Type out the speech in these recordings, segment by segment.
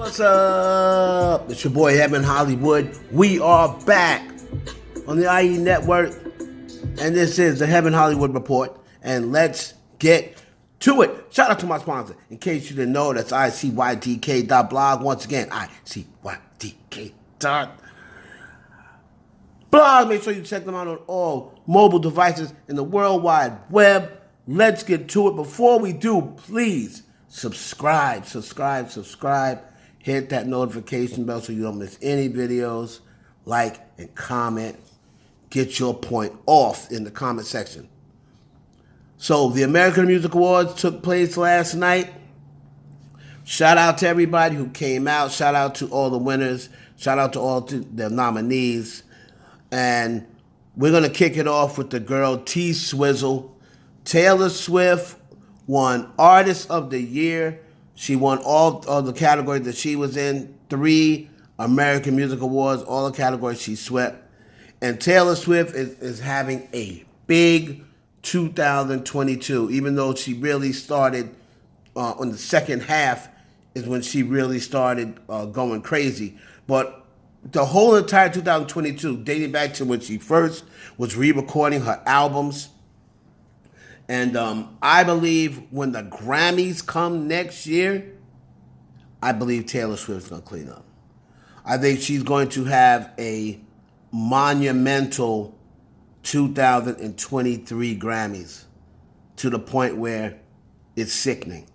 What's up? It's your boy Evan Hollywood. We are back on the IE Network, and this is the Heaven Hollywood Report. And let's get to it. Shout out to my sponsor. In case you didn't know, that's icydk.blog. Once again, icydk.blog. Make sure you check them out on all mobile devices in the World Wide Web. Let's get to it. Before we do, please subscribe. Hit that notification bell so you don't miss any videos. Like and comment. Get your point off in the comment section. So the American Music Awards took place last night. Shout out to everybody who came out. Shout out to all the winners. Shout out to all the nominees. And we're going to kick it off with the girl T-Swizzle. Taylor Swift won Artist of the Year. She won all of the categories that she was in. 3 American Music Awards, all the categories she swept. And Taylor Swift is having a big 2022, even though she really started on the second half is when she really started going crazy. But the whole entire 2022, dating back to when she first was re-recording her albums. And I believe when the Grammys come next year, I believe Taylor Swift's going to clean up. I think she's going to have a monumental 2023 Grammys to the point where it's sickening.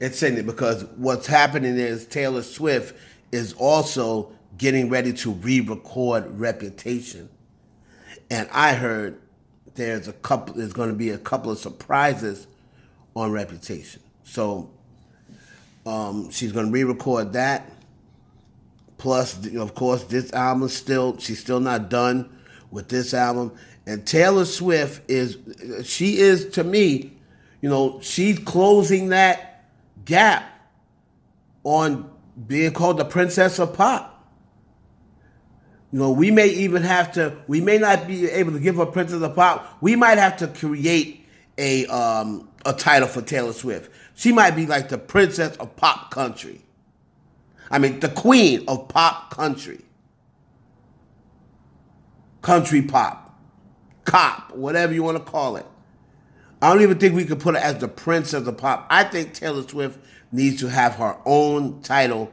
It's sickening because what's happening is Taylor Swift is also getting ready to re-record Reputation. And I heard there's going to be a couple of surprises on Reputation. So she's going to re-record that. Plus, of course, this album she's still not done with this album. And Taylor Swift is to me, she's closing that gap on being called the Princess of Pop. We may not be able to give her Princess of Pop. We might have to create a title for Taylor Swift. She might be like the Princess of Pop Country. I mean, the Queen of Pop Country. Country pop. Cop, whatever you want to call it. I don't even think we could put her as the Princess of Pop. I think Taylor Swift needs to have her own title,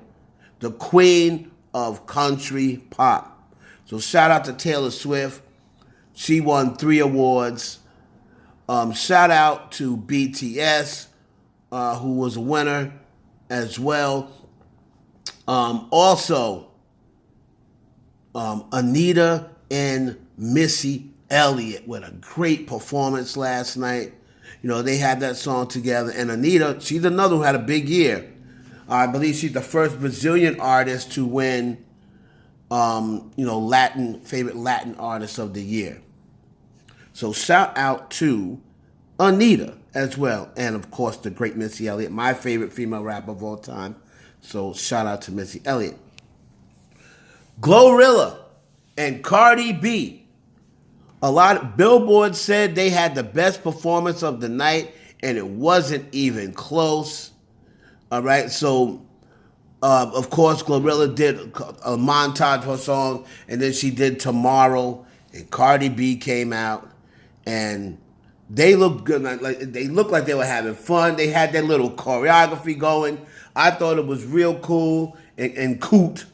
the Queen of Country Pop. So shout out to Taylor Swift. She won 3 awards. Shout out to BTS, who was a winner as well. Also, Anita and Missy Elliott with a great performance last night. They had that song together. And Anita, she's another who had a big year. I believe she's the first Brazilian artist to win favorite Latin artist of the year. So shout out to Anita as well. And of course, the great Missy Elliott, my favorite female rapper of all time. So shout out to Missy Elliott. GloRilla and Cardi B. Billboard said they had the best performance of the night, and it wasn't even close. All right, so of course, GloRilla did a montage of her song, and then she did Tomorrow, and Cardi B came out, and they looked good. They looked like they were having fun. They had their little choreography going. I thought it was real cool and cute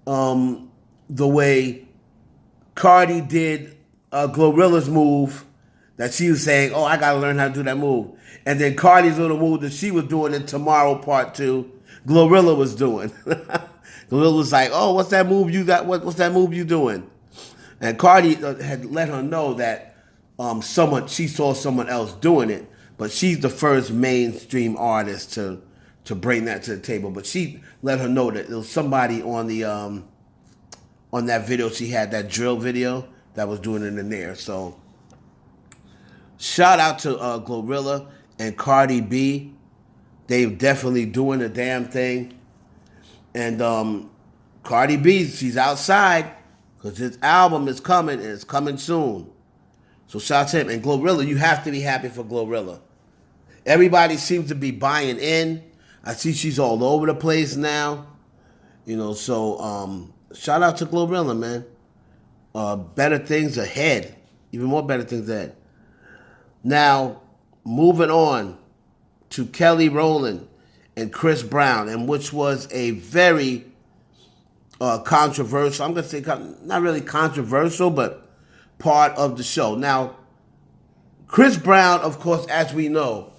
the way Cardi did GloRilla's move that she was saying, oh, I got to learn how to do that move. And then Cardi's little move that she was doing in Tomorrow Part 2, GloRilla was doing. GloRilla was like, oh, what's that move you got? What's that move you doing? And Cardi had let her know that she saw someone else doing it, but she's the first mainstream artist to bring that to the table. But she let her know that there was somebody on that video. She had that drill video that was doing it in there. So shout out to GloRilla and Cardi B. They're definitely doing the damn thing. And Cardi B, she's outside because his album is coming and it's coming soon. So shout out to him. And GloRilla, you have to be happy for GloRilla. Everybody seems to be buying in. I see she's all over the place now. So shout out to GloRilla, man. Better things ahead. Even more better things ahead. Now, moving on to Kelly Rowland and Chris Brown, and which was a very controversial, I'm going to say not really controversial, but part of the show. Now, Chris Brown, of course, as we know,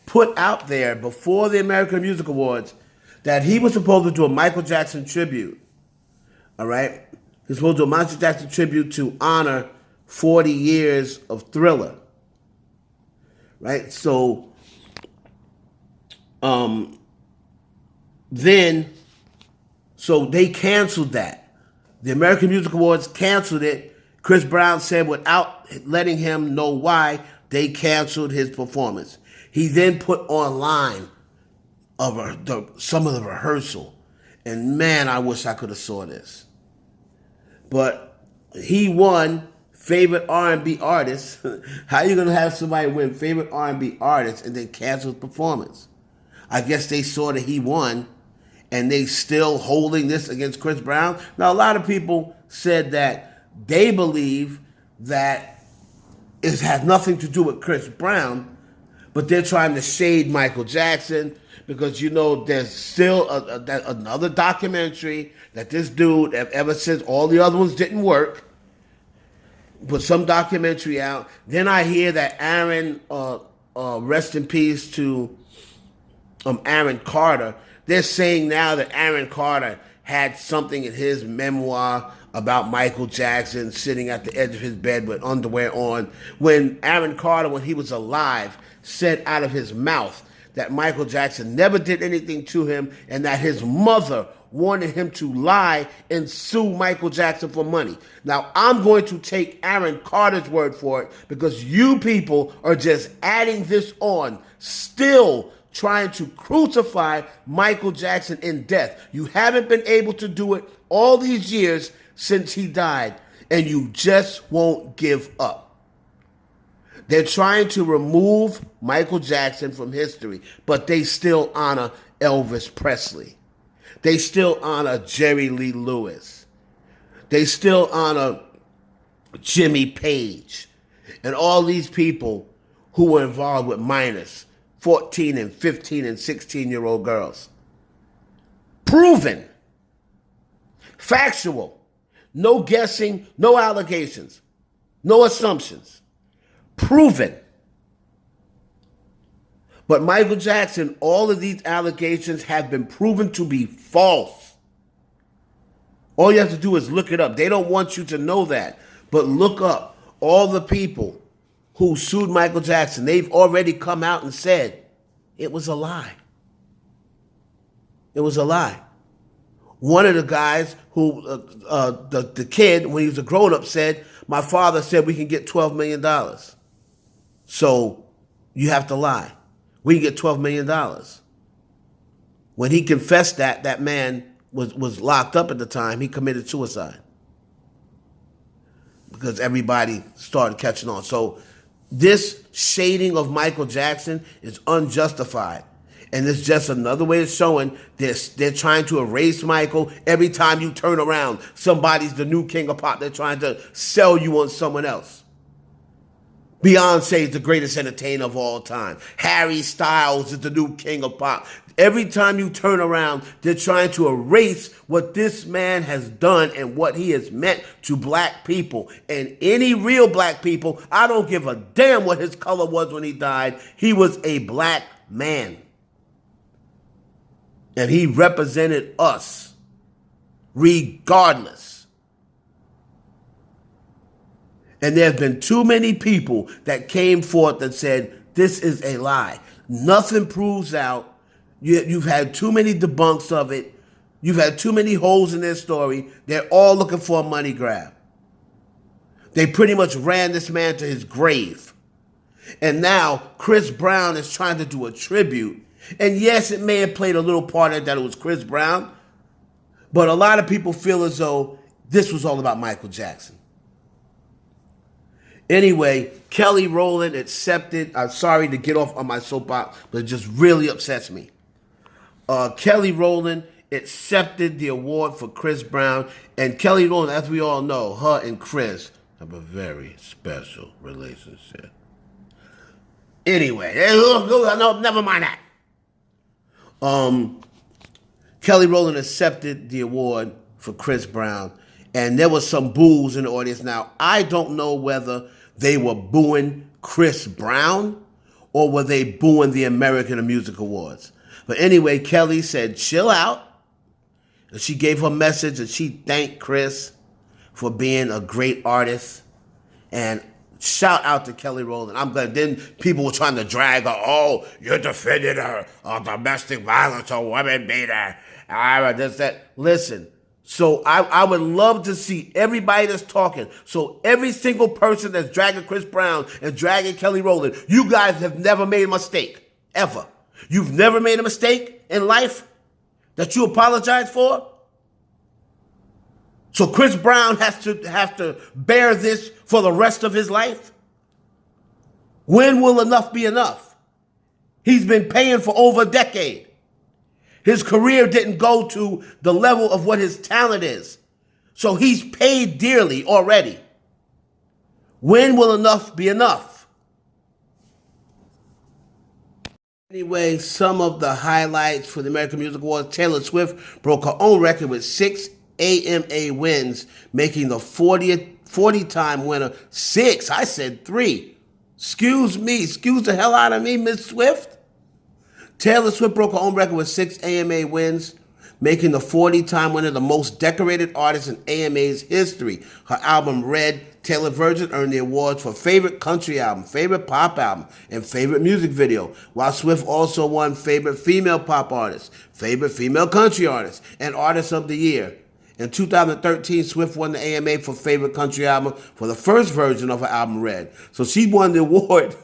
put out there before the American Music Awards that he was supposed to do a Michael Jackson tribute. All right? He was supposed to do a Michael Jackson tribute to honor 40 years of Thriller. Right? So, so they canceled that. The American Music Awards canceled it. Chris Brown said without letting him know why, they canceled his performance. He then put online some of the rehearsal. And man, I wish I could have saw this. But he won favorite R&B artist. How are you going to have somebody win favorite R&B artist and then cancel his performance? I guess they saw that he won and they still holding this against Chris Brown. Now, a lot of people said that they believe that it has nothing to do with Chris Brown, but they're trying to shade Michael Jackson because, there's still another documentary that this dude, ever since all the other ones didn't work, put some documentary out. Then I hear that Aaron, rest in peace to Aaron Carter, they're saying now that Aaron Carter had something in his memoir about Michael Jackson sitting at the edge of his bed with underwear on, when Aaron Carter, when he was alive, said out of his mouth that Michael Jackson never did anything to him and that his mother wanted him to lie and sue Michael Jackson for money. Now, I'm going to take Aaron Carter's word for it because you people are just adding this on, still trying to crucify Michael Jackson in death. You haven't been able to do it all these years since he died, and you just won't give up. They're trying to remove Michael Jackson from history, but they still honor Elvis Presley. They still honor Jerry Lee Lewis. They still honor Jimmy Page and all these people who were involved with minors, 14 and 15 and 16-year-old girls. Proven. Factual. No guessing, no allegations, no assumptions. Proven. But Michael Jackson, all of these allegations have been proven to be false. All you have to do is look it up. They don't want you to know that. But look up all the people who sued Michael Jackson. They've already come out and said it was a lie. It was a lie. One of the guys who, the kid, when he was a grown-up, said, my father said we can get $12 million. So you have to lie. We can get $12 million. When he confessed that man was locked up at the time, he committed suicide. Because everybody started catching on. So this shading of Michael Jackson is unjustified. And it's just another way of showing this. They're trying to erase Michael. Every time you turn around, somebody's the new king of pop. They're trying to sell you on someone else. Beyonce is the greatest entertainer of all time. Harry Styles is the new king of pop. Every time you turn around, they're trying to erase what this man has done and what he has meant to black people. And any real black people, I don't give a damn what his color was when he died. He was a black man. And he represented us regardless. And there have been too many people that came forth and said, this is a lie. Nothing proves out. You've had too many debunks of it. You've had too many holes in their story. They're all looking for a money grab. They pretty much ran this man to his grave. And now Chris Brown is trying to do a tribute. And yes, it may have played a little part in that it was Chris Brown, but a lot of people feel as though this was all about Michael Jackson. Anyway, Kelly Rowland accepted. I'm sorry to get off on my soapbox, but it just really upsets me. Kelly Rowland accepted the award for Chris Brown. And Kelly Rowland, as we all know, her and Chris have a very special relationship. Anyway, no, never mind that. Kelly Rowland accepted the award for Chris Brown, and there was some boos in the audience. Now, I don't know whether they were booing Chris Brown or were they booing the American Music Awards. But anyway, Kelly said, chill out. And she gave her message and she thanked Chris for being a great artist. And shout out to Kelly Rowland. I'm glad. Then people were trying to drag her. Oh, you're defending her of domestic violence or women beater. This, that. Listen. So I would love to see everybody that's talking. So every single person that's dragging Chris Brown and dragging Kelly Rowland, you guys have never made a mistake. Ever. You've never made a mistake in life that you apologize for? So Chris Brown has to bear this for the rest of his life? When will enough be enough? He's been paying for over a decade. His career didn't go to the level of what his talent is. So he's paid dearly already. When will enough be enough? Anyway, some of the highlights for the American Music Awards. Taylor Swift broke her own record with 6 AMA wins, making the 40-time winner. 6, I said 3. Excuse the hell out of me, Miss Swift. Taylor Swift broke her own record with 6 AMA wins, making the 40-time winner the most decorated artist in AMA's history. Her album, Red, Taylor Virgin, earned the awards for Favorite Country Album, Favorite Pop Album, and Favorite Music Video, while Swift also won Favorite Female Pop Artist, Favorite Female Country Artist, and Artist of the Year. In 2013, Swift won the AMA for Favorite Country Album for the first version of her album, Red. So she won the award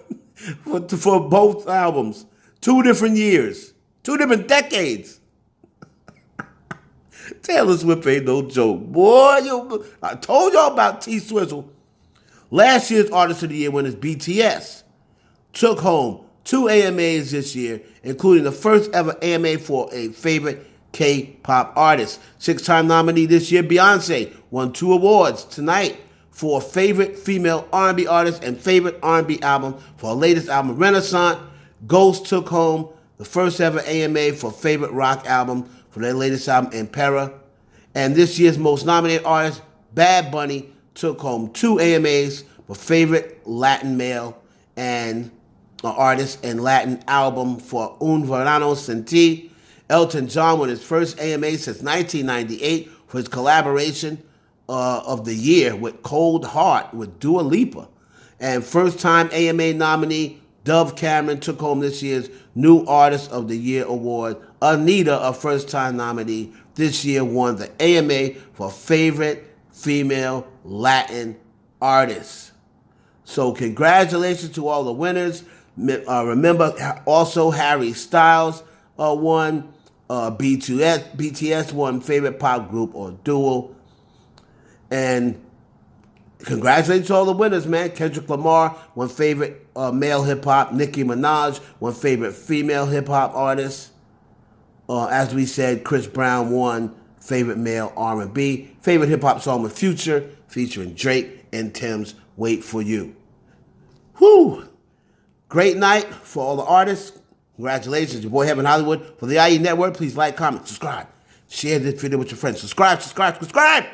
for both albums. 2 different years. 2 different decades. Taylor Swift ain't no joke. Boy, I told y'all about T-Swizzle. Last year's Artist of the Year winners, BTS, took home 2 AMAs this year, including the first ever AMA for a favorite K-pop artist. 6-time nominee this year, Beyonce won 2 awards tonight for favorite female R&B artist and favorite R&B album for her latest album, Renaissance. Ghost took home the first ever AMA for favorite rock album for their latest album, Impera. And this year's most nominated artist, Bad Bunny, took home 2 AMAs for favorite Latin male and artist and Latin album for Un Verano Sin Ti. Elton John won his first AMA since 1998 for his collaboration of the year with Cold Heart with Dua Lipa. And first-time AMA nominee Dove Cameron took home this year's New Artist of the Year award. Anita, a first-time nominee, this year won the AMA for Favorite Female Latin Artist. So congratulations to all the winners. Remember, also Harry Styles won. BTS won Favorite Pop Group or Duo. And congratulations to all the winners, man. Kendrick Lamar won Favorite Male Hip Hop. Nicki Minaj won Favorite Female Hip Hop Artist. As we said, Chris Brown won Favorite Male R&B. Favorite Hip Hop Song with Future, featuring Drake and Tim's Wait For You. Whew! Great night for all the artists. Congratulations, your boy Heaven Hollywood. For the IE Network, please like, comment, subscribe. Share this video with your friends. Subscribe.